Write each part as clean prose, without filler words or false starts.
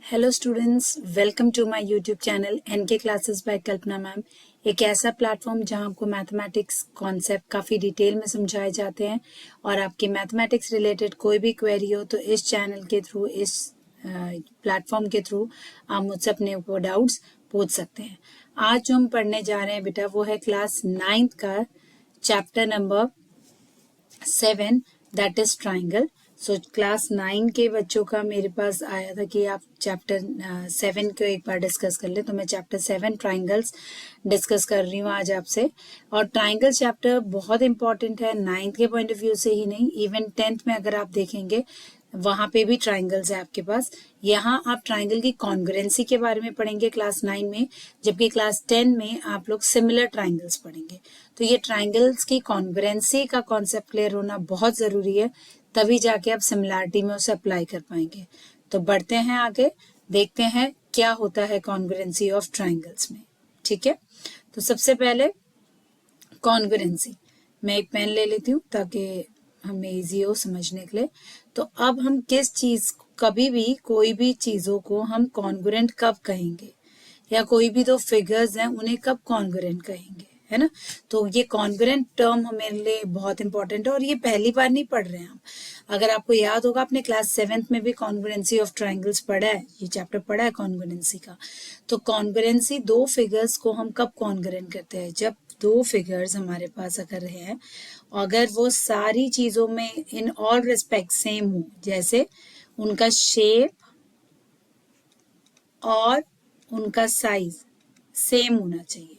Hello students, welcome to my YouTube channel NK classes by Kalpana ma'am. एक ऐसा platform जहां आपको मैथमेटिक्स कॉन्सेप्ट काफ़ी डिटेल में समझाए जाते हैं और आपके मैथमेटिक्स रिलेटेड कोई भी क्वेरी हो तो इस चैनल के थ्रू, इस प्लेटफॉर्म के थ्रू आप मुझसे अपने वो डाउट्स पूछ सकते हैं। आज जो हम पढ़ने जा रहे हैं बेटा वो है क्लास 9th का chapter number 7, that is triangle. So class 9 के बच्चों का मेरे पास आया था कि आप चैप्टर 7 को एक बार डिस्कस कर ले, तो मैं चैप्टर 7 ट्राइंगल्स डिस्कस कर रही हूँ आज आपसे। और ट्राइंगल चैप्टर बहुत इंपॉर्टेंट है 9th के पॉइंट ऑफ व्यू से ही नहीं, इवन 10th में अगर आप देखेंगे वहां पे भी ट्राइंगल्स है आपके पास। यहाँ आप ट्राइंगल की कॉन्ग्रुएंसी के बारे में पढ़ेंगे क्लास 9 में, जबकि क्लास 10 में आप लोग सिमिलर ट्राइंगल्स पढ़ेंगे। तो ये ट्राइंगल्स की कॉन्ग्रुएंसी का कॉन्सेप्ट क्लियर होना बहुत जरूरी है, तभी जाके आप सिमिलैरिटी में उसे अप्लाई कर पाएंगे। तो बढ़ते हैं आगे, देखते हैं क्या होता है कॉन्ग्रुएंसी ऑफ ट्राइंगल्स में। ठीक है, तो सबसे पहले कॉन्ग्रुएंसी, मैं एक पेन ले लेती हूँ ताकि हमें इजी हो समझने के लिए। तो अब हम किस चीज, कभी भी कोई भी चीजों को हम कॉन्ग्रुएंट कब कहेंगे, या कोई भी दो फिगर्स हैं उन्हें कब कॉन्ग्रुएंट कहेंगे, है ना। तो ये कॉन्ग्रुएंट टर्म हमारे लिए बहुत इंपॉर्टेंट है और ये पहली बार नहीं पढ़ रहे हैं हम। अगर आपको याद होगा, आपने क्लास 7th में भी कॉन्ग्रुएंसी ऑफ ट्राइंगल्स पढ़ा है, ये चैप्टर पढ़ा है कॉन्ग्रुएंसी का। तो कॉन्ग्रुएंसी, दो फिगर्स को हम कब कॉन्ग्रुएंट करते हैं, जब दो फिगर्स हमारे पास अगर हैं, अगर वो सारी चीजों में इन ऑल रिस्पेक्ट सेम हो, जैसे उनका शेप और उनका साइज सेम होना चाहिए,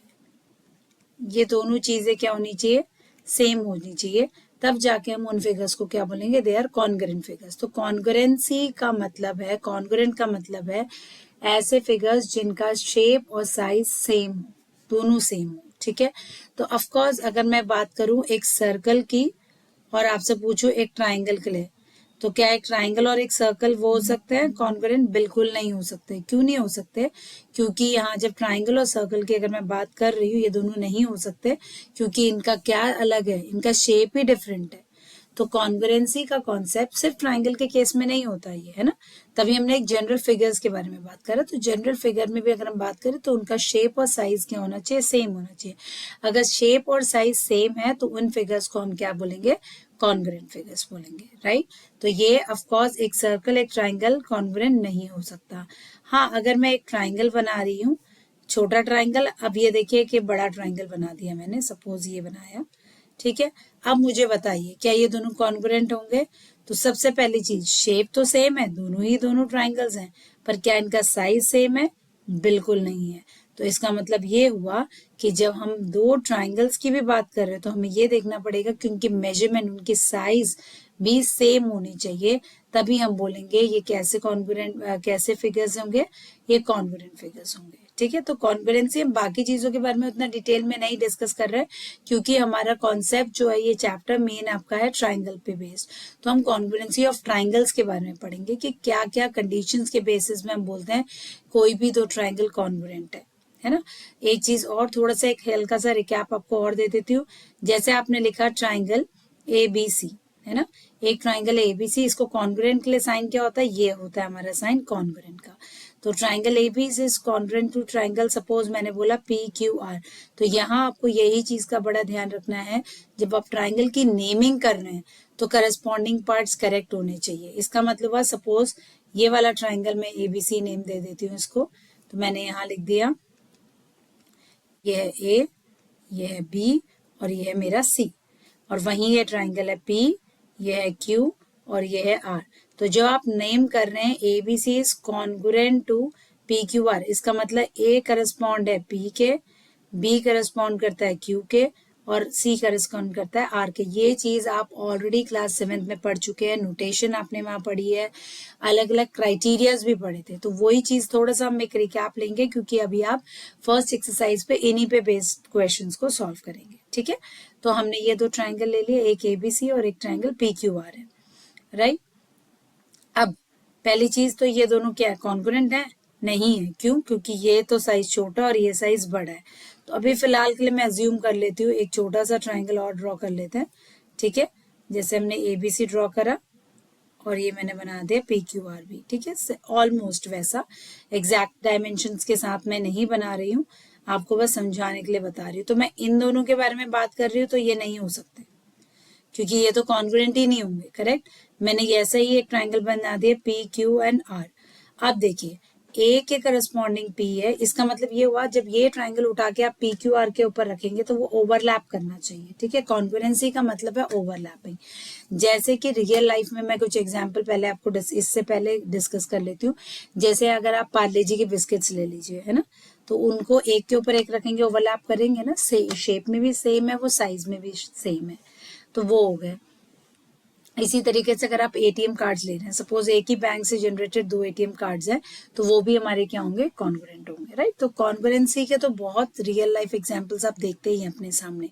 ये दोनों चीजें क्या होनी चाहिए, सेम होनी चाहिए, तब जाके हम उन फिगर्स को क्या बोलेंगे, दे आर कॉन्ग्रुएंट फिगर्स। तो कॉन्ग्रुएंसी का मतलब है, कॉन्ग्रुएंट का मतलब है ऐसे फिगर्स जिनका शेप और साइज सेम हो, दोनों सेम हो। ठीक है, तो ऑफ कोर्स अगर मैं बात करूं एक सर्कल की और आपसे पूछूं एक ट्राइंगल के लिए, तो क्या एक ट्राइंगल और एक सर्कल वो हो सकते हैं कॉन्ग्रुएंट? बिल्कुल नहीं हो सकते। क्यों नहीं हो सकते? क्योंकि यहाँ जब ट्राइंगल और सर्कल की अगर मैं बात कर रही हूँ, ये दोनों नहीं हो सकते, क्योंकि इनका क्या अलग है, इनका शेप ही डिफरेंट है। तो कॉन्ग्रुएंसी का कॉन्सेप्ट सिर्फ ट्राइंगल के केस में नहीं होता, ये है ना। तभी हमने एक जनरल फिगर्स के बारे में बात करा। तो जनरल फिगर में भी अगर हम बात करें तो उनका शेप और साइज क्या होना चाहिए, सेम होना चाहिए। अगर शेप और साइज सेम है तो उन फिगर्स को हम क्या बोलेंगे, कॉन्ग्रुएंट फिगर्स बोलेंगे, राइट। तो ये ऑफ कोर्स एक सर्कल एक ट्राइंगल कॉन्ग्रुएंट नहीं हो सकता। हाँ, अगर मैं एक ट्राइंगल बना रही हूँ, छोटा ट्राइंगल, अब ये देखिए कि बड़ा ट्राइंगल बना दिया मैंने, सपोज ये बनाया, ठीक है। अब मुझे बताइए क्या ये दोनों कॉन्ग्रुएंट होंगे? तो सबसे पहली चीज, शेप तो सेम है, दोनों ट्राइंगल्स हैं, पर क्या इनका साइज सेम है? बिल्कुल नहीं है। तो इसका मतलब ये हुआ कि जब हम दो ट्राइंगल्स की भी बात कर रहे हैं तो हमें ये देखना पड़ेगा कि उनकी मेजरमेंट, उनकी साइज भी सेम होनी चाहिए, तभी हम बोलेंगे ये कैसे कॉन्ग्रुएंट, कैसे फिगर्स होंगे, ये कॉन्ग्रुएंट फिगर्स होंगे। ठीक है, तो कॉन्ग्रुएंसी हम बाकी चीजों के बारे में उतना डिटेल में नहीं डिस्कस कर रहे हैं, क्योंकि हमारा कॉन्सेप्ट जो है, ये चैप्टर मेन आपका है ट्राइंगल पे बेस्ड। तो हम कॉन्ग्रुएंसी ऑफ ट्राइंगल्स के बारे में पढ़ेंगे कि क्या क्या कंडीशंस के बेसिस में हम बोलते हैं कोई भी दो ट्राइंगल कॉन्ग्रुएंट है ना। एक चीज और, थोड़ा सा एक हल्का सा रिकैप आपको और दे देती हूँ। जैसे आपने लिखा ट्राइंगल ABC, है ना, एक ट्राइंगल ABC, इसको कॉन्ग्रुएंट के लिए साइन क्या होता है, ये होता है हमारा साइन कॉन्ग्रुएंट का। तो triangle ABC is congruent to triangle, suppose मैंने बोला PQR। तो यहाँ आपको यही चीज का बड़ा ध्यान रखना है, जब आप ट्राइंगल की नेमिंग कर रहे हैं तो करस्पॉन्डिंग पार्ट्स करेक्ट होने चाहिए। इसका मतलब हुआ, सपोज ये वाला ट्राइंगल में ABC नेम दे देती हूँ इसको, तो मैंने यहाँ लिख दिया ये है A, ये है B और ये है मेरा C, और वहीं ये ट्राइंगल है P, ये है Q और ये है R। तो जो आप नेम कर रहे हैं ABC is congruent to PQR, इसका मतलब A करस्पॉन्ड है P के, B करस्पॉन्ड करता है Q के और C करस्पॉन्ड करता है R के। ये चीज आप ऑलरेडी क्लास 7th में पढ़ चुके हैं, नोटेशन आपने वहां पढ़ी है, अलग अलग क्राइटेरियाज भी पढ़े थे। तो वही चीज थोड़ा सा हम एक रिकैप लेंगे, क्योंकि अभी आप फर्स्ट एक्सरसाइज पे इन्हीं पे बेस्ड क्वेश्चंस को सॉल्व करेंगे। ठीक है, तो हमने ये दो ट्राइंगल ले लिए, एक ABC और एक ट्राइंगल PQR है, राइट। अब पहली चीज तो ये दोनों क्या है, कॉन्ग्रुएंट है? नहीं है। क्यों? क्योंकि ये तो साइज छोटा और ये साइज बड़ा है। तो अभी फिलहाल के लिए मैं अज्यूम कर लेती हूँ एक छोटा सा ट्राइंगल और ड्रॉ कर लेते हैं। ठीक है, जैसे हमने ABC ड्रॉ करा और ये मैंने बना दिया PQR भी, ठीक है। ऑलमोस्ट वैसा एग्जैक्ट डायमेंशंस के साथ मैं नहीं बना रही हूँ, आपको बस समझाने के लिए बता रही हूँ। तो मैं इन दोनों के बारे में बात कर रही हूँ तो ये नहीं हो सकते, क्योंकि ये तो कॉन्ग्रुएंट ही नहीं होंगे, करेक्ट। मैंने ऐसा ही एक ट्राइंगल बना दिया PQNR। अब देखिए ए के करस्पॉन्डिंग पी है, इसका मतलब ये हुआ जब ये ट्राइंगल उठा के आप PQR के ऊपर रखेंगे तो वो ओवरलैप करना चाहिए, ठीक है। कॉन्ग्रुएंसी का मतलब है ओवरलैपिंग। जैसे कि रियल लाइफ में मैं कुछ एग्जांपल पहले आपको इससे पहले डिस्कस कर लेती हूँ। जैसे अगर आप पार्ले जी के बिस्किट्स ले लीजिए, है ना, तो उनको एक के ऊपर एक रखेंगे, ओवरलैप करेंगे ना, शेप में भी सेम है, वो साइज में भी सेम है, तो वो हो गए। इसी तरीके से अगर आप एटीएम कार्ड्स ले रहे हैं, सपोज एक ही बैंक से जनरेटेड 2 एटीएम कार्ड्स हैं, तो वो भी हमारे क्या होंगे, कॉन्ग्रुएंट होंगे, राइट। तो कॉन्ग्रुएंसी के तो बहुत रियल लाइफ एग्जांपल्स आप देखते ही हैं अपने सामने।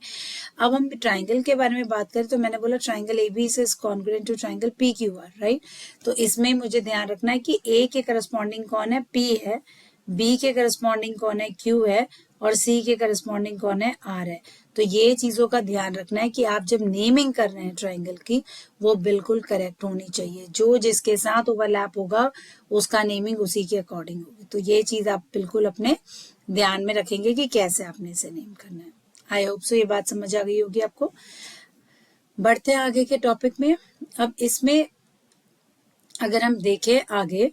अब हम ट्राइंगल के बारे में बात करें तो मैंने बोला triangle AB is congruent to triangle PQR, right. तो इसमें मुझे ध्यान रखना है कि A के करस्पॉन्डिंग कौन है, P है, B के करस्पॉन्डिंग कौन है, Q है, और C के करस्पॉन्डिंग कौन है, R है। तो ये चीजों का ध्यान रखना है कि आप जब नेमिंग कर रहे हैं ट्राइंगल की, वो बिल्कुल करेक्ट होनी चाहिए। जो जिसके साथ ओवरलैप होगा उसका नेमिंग उसी के अकॉर्डिंग होगी। तो ये चीज आप बिल्कुल अपने ध्यान में रखेंगे कि कैसे आपने इसे नेम करना है। आई होप सो ये बात समझ आ गई होगी आपको। बढ़ते हैं आगे के टॉपिक में। अब इसमें अगर हम देखें आगे,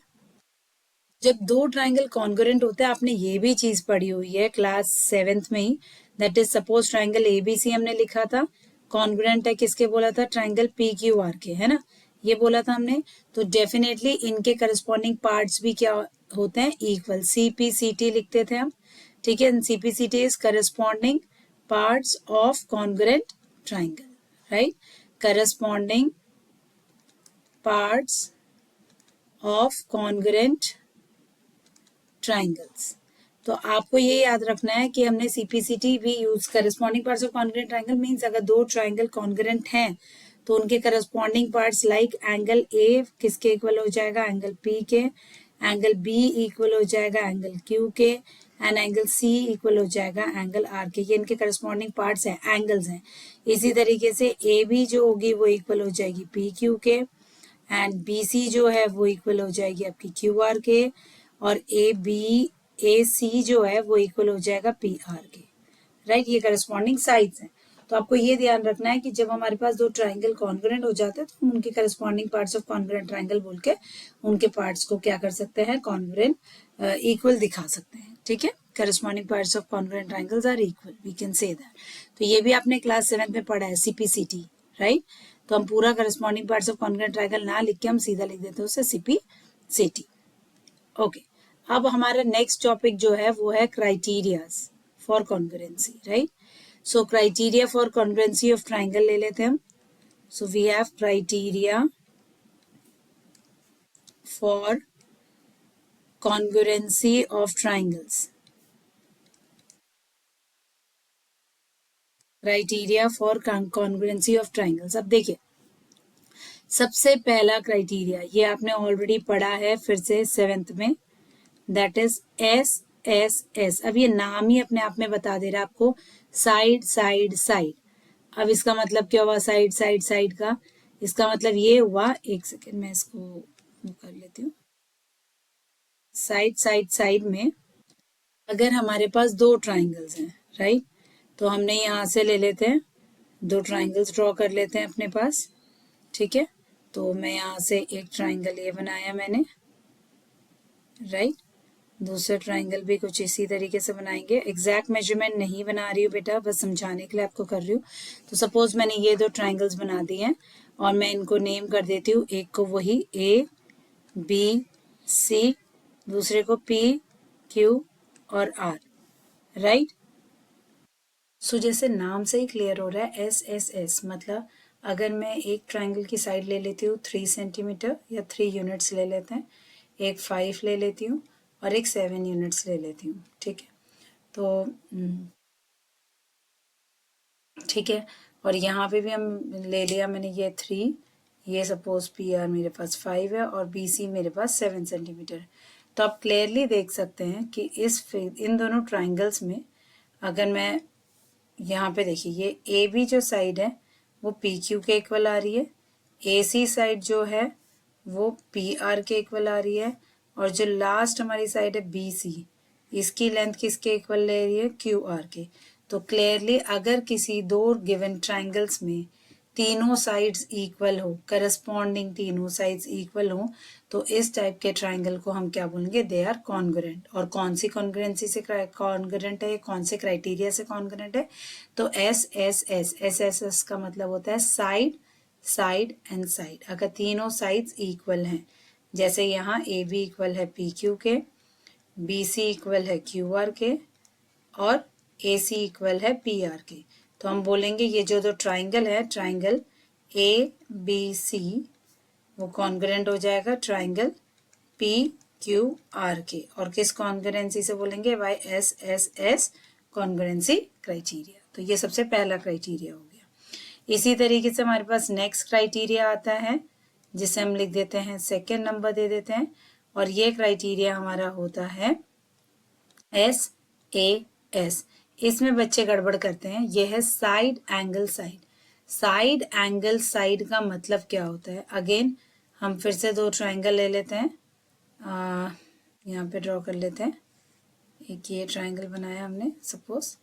जब दो ट्राइंगल कॉन्ग्रुएंट होते हैं, आपने ये भी चीज पढ़ी हुई है क्लास 7th में ही, that is suppose triangle ABC हमने लिखा था, कॉन्ग्रुएंट है किसके बोला था, ट्राइंगल PQR के, है ना, ये बोला था हमने। तो डेफिनेटली इनके करस्पॉन्डिंग पार्ट्स भी क्या होते हैं, इक्वल, CPCT लिखते थे हम, ठीक है। CPCT is corresponding parts of congruent triangle, right, corresponding parts of congruent triangles. तो आपको ये याद रखना है कि हमने CPCT भी use, corresponding parts of congruent triangle means अगर दो ट्राइंगल कॉन्ग्रुएंट हैं तो उनके corresponding parts like angle A किसके इक्वल हो जाएगा, एंगल P के, एंगल B इक्वल हो जाएगा एंगल Q के, एंड एंगल C इक्वल हो जाएगा एंगल R के। ये इनके करस्पॉन्डिंग पार्ट्स हैं, एंगल्स हैं। इसी तरीके से AB जो होगी वो इक्वल हो जाएगी PQ के, एंड BC जो है वो इक्वल हो जाएगी आपकी QR के, और AC जो है वो इक्वल हो जाएगा PR के, राइट। ये करस्पॉन्डिंग साइड्स हैं। तो आपको ये ध्यान रखना है कि जब हमारे पास दो ट्राइंगल कॉन्ग्रुएंट हो जाते हैं तो हम उनके corresponding parts of congruent triangle बोल के उनके पार्ट्स को क्या कर सकते हैं, कॉन्ग्रुएंट इक्वल दिखा सकते हैं, ठीक है। Corresponding parts of congruent triangles are equal, we can say that. तो ये भी आपने क्लास 7th में पढ़ा है, CPCT, राइट। तो हम पूरा corresponding parts of congruent triangle ना लिख के हम सीधा लिख देते हैं उसे CPCT, ओके। अब हमारा नेक्स्ट टॉपिक जो है वो है criterias for congruency, right. So criteria for congruency of triangle ले लेते हैं हम। So we have criteria for congruency of triangles, criteria for congruency of triangles. अब देखिए सबसे पहला क्राइटेरिया ये आपने ऑलरेडी पढ़ा है फिर से 7th में, दैट इज SSS। अब ये नाम ही अपने आप में बता दे रहा है आपको, साइड साइड साइड। अब इसका मतलब क्या हुआ, साइड साइड साइड का, इसका मतलब ये हुआ, एक सेकेंड मैं इसको वो कर लेती हूँ। साइड साइड साइड में अगर हमारे पास दो ट्राइंगल्स हैं, राइट, तो हमने यहाँ से ले लेते हैं, दो ट्राइंगल्स ड्रॉ कर लेते हैं अपने पास, ठीक है। तो मैं यहाँ से एक ट्राइंगल ये बनाया मैंने, राइट, दूसरा ट्राइंगल भी कुछ इसी तरीके से बनाएंगे। एग्जैक्ट मेजरमेंट नहीं बना रही हूँ बेटा, बस समझाने के लिए आपको कर रही हूँ। तो सपोज मैंने ये दो ट्राइंगल्स बना दिए हैं और मैं इनको नेम कर देती हूँ, एक को वही ABC, दूसरे को PQ और R, राइट। सो जैसे नाम से ही क्लियर हो रहा है SSS मतलब अगर मैं एक ट्राइंगल की साइड ले लेती हूँ 3 सेंटीमीटर या 3 यूनिट्स ले लेते हैं, एक 5 ले लेती हूँ और एक 7 यूनिट्स ले लेती हूँ, ठीक है। तो ठीक है, और यहाँ पे भी हम ले लिया मैंने ये 3, ये सपोज PR मेरे पास 5 है और BC मेरे पास 7 सेंटीमीटर। तो आप क्लियरली देख सकते हैं कि इन दोनों ट्राइंगल्स में अगर मैं यहाँ पे देखिए, ये AB जो साइड है वो PQ के इक्वल आ रही है, AC साइड जो है वो पी आर के इक्वल आ रही है, और जो लास्ट हमारी साइड है बी सी, इसकी लेंथ किसके इक्वल ले रही है, क्यू आर के। तो क्लियरली अगर किसी दो गिवन ट्राइंगल्स में तीनों साइड्स इक्वल हो, करस्पॉन्डिंग तीनों साइड्स इक्वल हो, तो इस टाइप के ट्राइंगल को हम क्या बोलेंगे, दे आर कॉन्ग्रुएंट। और कौन सी कॉन्ग्रुएंसी से कॉन्ग्रुएंट है, कौन से क्राइटेरिया से कॉन्ग्रुएंट है, तो S S S, S S S का मतलब होता है साइड, साइड एंड साइड। अगर तीनों साइड्स इक्वल हैं, जैसे यहाँ ए बी इक्वल है पी क्यू के, बी सी इक्वल है क्यू आर के, और ए सी इक्वल है पी आर के, तो हम बोलेंगे ये जो दो ट्राइंगल है, ट्राइंगल ए बी सी, वो कॉन्ग्रुएंट हो जाएगा ट्राइंगल पी क्यू आर के। और किस कॉन्ग्रुएंसी से बोलेंगे, by S S S congruency criteria. तो ये सबसे पहला क्राइटेरिया हो गया। इसी तरीके से हमारे पास नेक्स्ट क्राइटेरिया आता है, जिसे हम लिख देते हैं सेकेंड नंबर दे देते हैं, और ये क्राइटेरिया हमारा होता है एस ए एस। इसमें बच्चे गड़बड़ करते हैं, ये है side angle side. Side angle side का मतलब क्या होता है, अगेन हम फिर से दो ट्राइंगल ले लेते हैं, यहाँ पे ड्रॉ कर लेते हैं। एक ये ट्राइंगल बनाया हमने सपोज,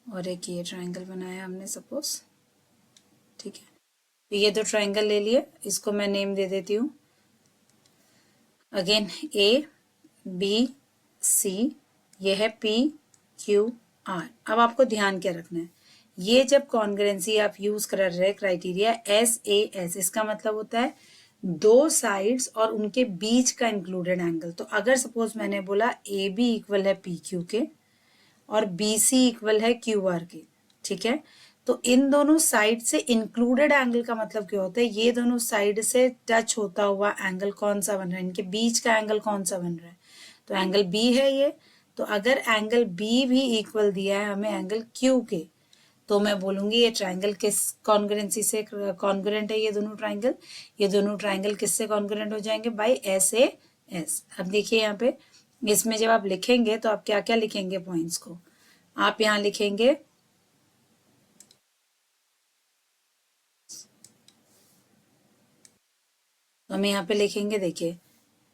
और एक ये ट्राइंगल बनाया हमने सपोज, ठीक है। तो ये दो ट्राइंगल ले लिए, इसको मैं नेम दे देती हूँ अगेन ए बी सी, ये है पी क्यू आर। अब आपको ध्यान क्या रखना है, ये जब कॉन्ग्रुएंसी आप यूज कर रहे हैं क्राइटेरिया एस ए एस, इसका मतलब होता है दो साइड्स और उनके बीच का इंक्लूडेड एंगल। तो अगर सपोज मैंने बोला ए बी इक्वल है पी क्यू के और बी सी इक्वल है क्यू आर के, ठीक है, तो इन दोनों साइड से इंक्लूडेड एंगल का मतलब क्या होता है, ये दोनों साइड से टच होता हुआ एंगल कौन सा बन रहा है, इनके बीच का एंगल कौन सा बन रहा है, तो एंगल बी है ये। तो अगर एंगल बी भी इक्वल दिया है हमें एंगल क्यू के, तो मैं बोलूंगी ये ट्राइंगल किस कॉन्ग्रुएंसी से कॉन्ग्रुएंट है, ये दोनों ट्राइंगल, ये दोनों ट्राइंगल किससे कॉन्ग्रुएंट हो जाएंगे, बाय एस ए एस। अब देखिए यहाँ पे इसमें जब आप लिखेंगे तो आप क्या क्या लिखेंगे पॉइंट्स को, आप यहाँ लिखेंगे तो हम यहाँ पे लिखेंगे, देखिए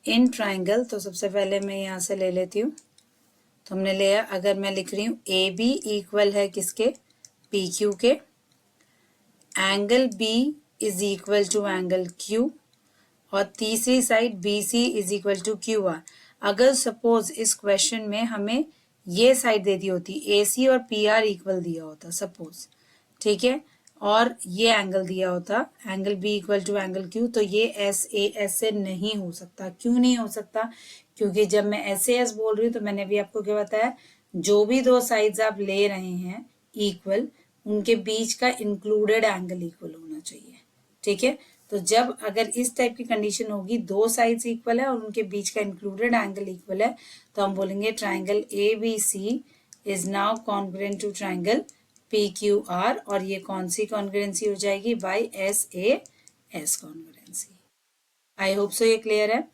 इन ट्राइंगल, तो सबसे पहले मैं यहाँ से ले लेती हूँ, तो हमने लिया, अगर मैं लिख रही हूँ ए बी इक्वल है किसके, पी क्यू के, angle B is equal to angle Q, और तीसरी side B C is equal to Q R. अगर सपोज इस क्वेश्चन में हमें ये साइड दे दी होती, ए सी और पी आर इक्वल दिया होता सपोज, ठीक है, और ये एंगल दिया होता angle B equal to angle Q, तो ये एस ए एस से नहीं हो सकता। क्यों नहीं हो सकता, क्योंकि जब मैं एस ए एस बोल रही हूँ तो मैंने भी आपको क्या बताया, जो भी दो साइड्स आप ले रहे हैं इक्वल, उनके बीच का इंक्लूडेड एंगल इक्वल होना चाहिए, ठीक है। तो जब अगर इस टाइप की कंडीशन होगी, दो साइड्स इक्वल है और उनके बीच का इंक्लूडेड एंगल इक्वल है, तो हम बोलेंगे triangle A B C is now congruent to triangle P Q R, और ये कौन सी कॉन्ग्रुएंसी हो जाएगी, by S A S congruency. I hope so ये क्लियर है।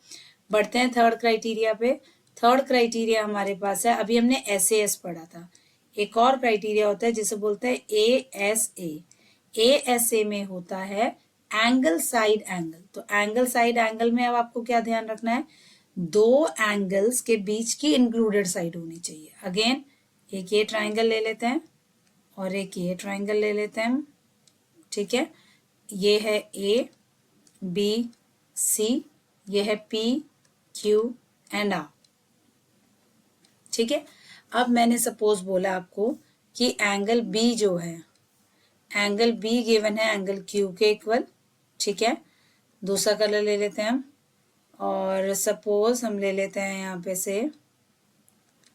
बढ़ते हैं थर्ड क्राइटेरिया पे। थर्ड क्राइटेरिया हमारे पास है, अभी हमने एस ए एस पढ़ा था, एक और क्राइटेरिया होता है जिसे बोलते हैं A S A. A S A में होता है एंगल साइड एंगल। तो एंगल साइड एंगल में अब आपको क्या ध्यान रखना है, दो एंगल्स के बीच की इंक्लूडेड साइड होनी चाहिए। अगेन एक ये ट्राइंगल ले लेते हैं और एक ये ट्राइंगल ले लेते हैं, ठीक है, ये है ए बी सी, ये है पी क्यू एंड आर, ठीक है। अब मैंने सपोज बोला आपको कि एंगल बी जो है, एंगल बी गिवन है एंगल क्यू के इक्वल, ठीक है। दूसरा कलर ले लेते हैं हम, और सपोज हम ले लेते हैं यहाँ पे से,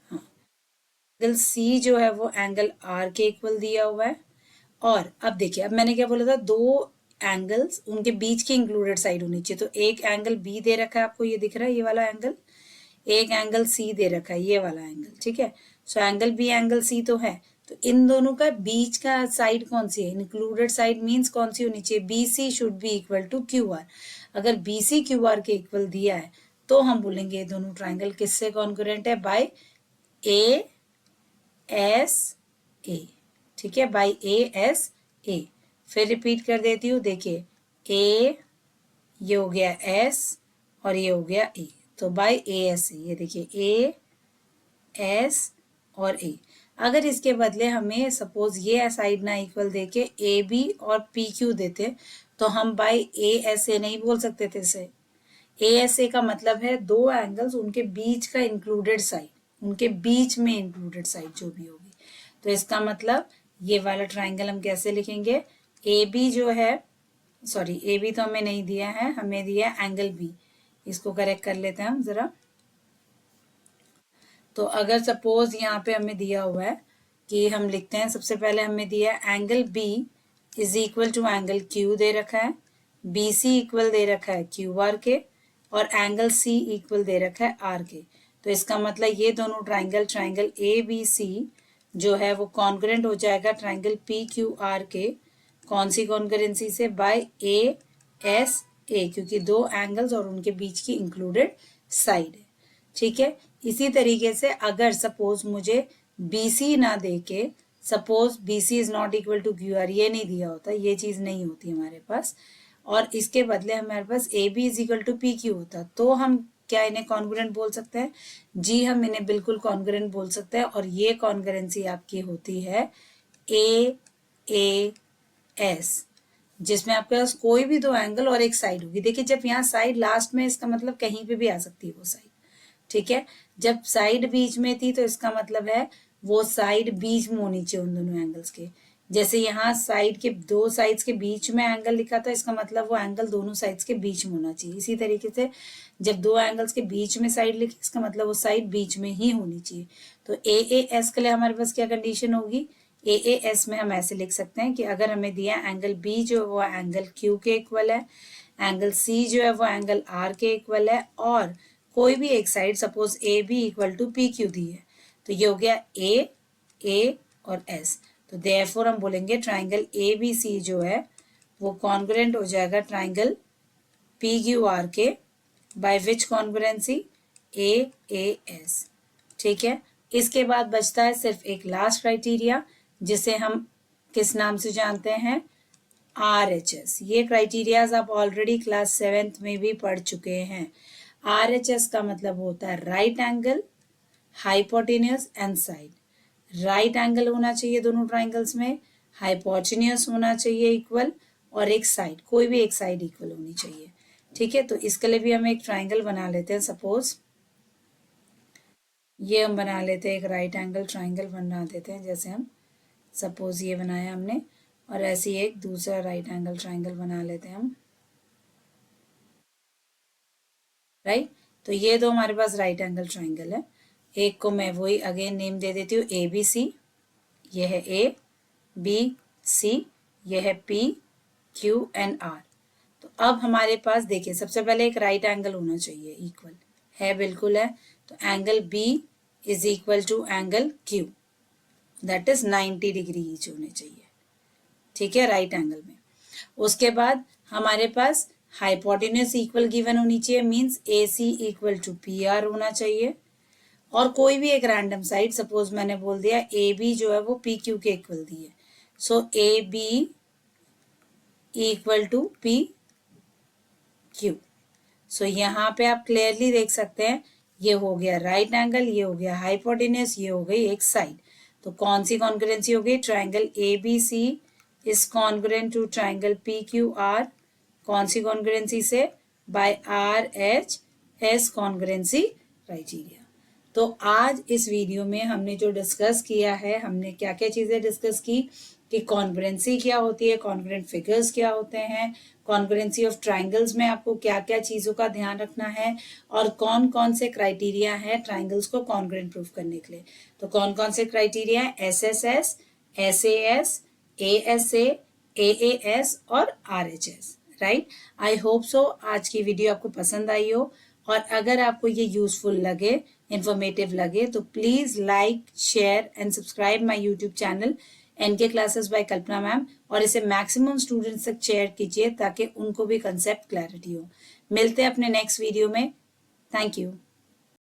हाँ, एंगल सी जो है वो एंगल आर के इक्वल दिया हुआ है। और अब देखिए, अब मैंने क्या बोला था, दो एंगल्स उनके बीच की इंक्लूडेड साइड होनी चाहिए। तो एक एंगल बी दे रखा है आपको, ये दिख रहा है ये वाला एंगल, एक एंगल सी दे रखा है ये वाला एंगल, ठीक है। So angle B angle C तो है, तो इन दोनों का बीच का साइड कौन सी है, इंक्लूडेड साइड मींस कौन सी होनी चाहिए, B C should be equal to Q R. अगर बी सी क्यू आर के इक्वल दिया है तो हम बोलेंगे ये दोनों ट्राइंगल किससे कॉन्ग्रुएंट है, बाय ए एस ए, ठीक है, बाय ए एस ए। फिर रिपीट कर देती हूँ, देखिए ए ये हो गया एस, और ये हो गया ए। तो बाय ए एस ए, ये देखिए ए एस और ए। अगर इसके बदले हमें सपोज ये साइड ना इक्वल देके ए बी और पी क्यू देते तो हम बाय ए एस ए नहीं बोल सकते थे इसे। ए एस ए का मतलब है दो एंगल्स, उनके बीच का इंक्लूडेड साइड, उनके बीच में इंक्लूडेड साइड जो भी होगी। तो इसका मतलब ये वाला ट्राइंगल हम कैसे लिखेंगे, ए बी जो है, सॉरी ए बी तो हमें नहीं दिया है, हमें दिया है एंगल बी। इसको करेक्ट कर लेते हैं हम जरा। तो अगर सपोज यहाँ पे हमें दिया हुआ है कि हम लिखते हैं, सबसे पहले हमें दिया है angle B is equal to angle Q दे रखा है, बी सी इक्वल दे रखा है क्यू आर के, और एंगल सी इक्वल दे रखा है आर के। तो इसका मतलब ये दोनों ट्राइंगल ए बी सी जो है वो कॉन्ग्रेंट हो जाएगा ट्राइंगल पी क्यू आर के। कौन सी कॉन्ग्रेंसी से, बाय ए एस ए, क्योंकि दो एंगल्स और उनके बीच की इंक्लूडेड साइड है। ठीक है, इसी तरीके से अगर सपोज मुझे बी सी ना दे के, suppose B C is not equal to Q R, ये नहीं दिया होता, ये चीज नहीं होती हमारे पास, और इसके बदले हमारे पास A B is equal to P Q होता, तो हम क्या इन्हें कॉन्ग्रुएंट बोल सकते हैं? जी, हम इन्हें बिल्कुल कॉन्ग्रुएंट बोल सकते हैं। और ये कॉन्ग्रुएंसी आपकी होती है ए एस, जिसमें आपके पास कोई भी दो एंगल और एक साइड होगी। देखिए जब यहाँ साइड लास्ट में, इसका मतलब कहीं पे भी आ सकती है वो साइड। ठीक है, जब साइड बीच में थी तो इसका मतलब है वो साइड बीच में होनी चाहिए उन दोनों एंगल्स के। जैसे यहाँ साइड के दो साइड्स के बीच में एंगल लिखा था, इसका मतलब वो एंगल दोनों साइड्स के बीच में होना चाहिए। इसी तरीके से जब दो एंगल्स के बीच में साइड लिखी, इसका मतलब वो साइड बीच में ही होनी चाहिए। तो ए एस के लिए हमारे पास क्या कंडीशन होगी, ए एस में हम ऐसे लिख सकते हैं कि अगर हमें दिया एंगल बी जो है वो एंगल क्यू के इक्वल है, एंगल सी जो है वो एंगल आर के इक्वल है, और कोई भी एक side suppose A B equal to P Q दी है, तो ये हो गया ए और एस। तो देयरफॉर हम बोलेंगे ट्राइंगल ए बी सी जो है वो कॉन्ग्रुएंट हो जाएगा ट्राइंगल पी क्यू आर के, by which congruency, A S. ठीक है, इसके बाद बचता है सिर्फ एक लास्ट क्राइटेरिया, जिसे हम किस नाम से जानते हैं, RHS। ये क्राइटेरियाज आप ऑलरेडी क्लास 7th में भी पढ़ चुके हैं। RHS का मतलब होता है right angle, hypotenuse and side. Right angle होना चाहिए दोनों ट्राइंगल्स में, हाइपोटेन्यूस होना चाहिए इक्वल, और एक साइड, कोई भी एक साइड इक्वल होनी चाहिए। ठीक है, तो इसके लिए भी हम एक ट्राइंगल बना लेते हैं। सपोज ये हम बना लेते हैं, एक राइट एंगल ट्राइंगल बना देते हैं। जैसे हम सपोज ये बनाया हमने, और ऐसे एक दूसरा राइट एंगल ट्राइंगल बना लेते हैं हम। राइट, तो ये दो हमारे पास राइट एंगल ट्राइंगल है। एक को मैं वही अगेन नेम दे देती हूँ ए बी सी, ये है ए बी सी, ये है पी क्यू एंड आर। तो अब हमारे पास देखिए सबसे पहले एक राइट एंगल होना चाहिए इक्वल, है बिल्कुल है। तो angle B is equal to angle Q, that is 90 degree each होने चाहिए। ठीक है, राइट एंगल में। उसके बाद हमारे पास हाइपोटेन्यूस इक्वल गिवन होनी चाहिए, means A C equal to P R होना चाहिए, और कोई भी एक रैंडम साइड, सपोज मैंने बोल दिया ए बी जो है वो पी क्यू के इक्वल दी है, so A B equal to P Q. So यहाँ पे आप क्लियरली देख सकते हैं, ये हो गया राइट एंगल, ये हो गया हाइपोटेन्यूस, ये हो गई एक साइड। तो कौन सी कॉन्ग्रुएंसी हो गई, triangle A B C is congruent to triangle P Q R. कौन सी कॉन्ग्रुएंसी से, बाय RHS कॉन्ग्रुएंसी क्राइटेरिया। तो आज इस वीडियो में हमने जो डिस्कस किया है, हमने क्या क्या चीजें डिस्कस की कि कॉन्ग्रुएंसी क्या होती है, कॉन्ग्रुएंट फिगर्स क्या होते हैं, कॉन्ग्रुएंसी ऑफ ट्राइंगल्स में आपको क्या क्या चीजों का ध्यान रखना है, और कौन कौन से क्राइटेरिया है ट्राइंगल्स को कॉन्ग्रुएंट प्रूफ करने के लिए। तो कौन कौन से क्राइटेरिया है, SSS, SAS, ASA, AAS और RHS। राइट, आई होप सो आज की वीडियो आपको पसंद आई हो, और अगर आपको ये यूजफुल लगे, इंफॉर्मेटिव लगे, तो please like, share and subscribe my YouTube channel NK classes by Kalpana ma'am, और इसे मैक्सिमम स्टूडेंट्स तक शेयर कीजिए ताकि उनको भी कंसेप्ट क्लैरिटी हो। मिलते हैं अपने नेक्स्ट वीडियो में। Thank you.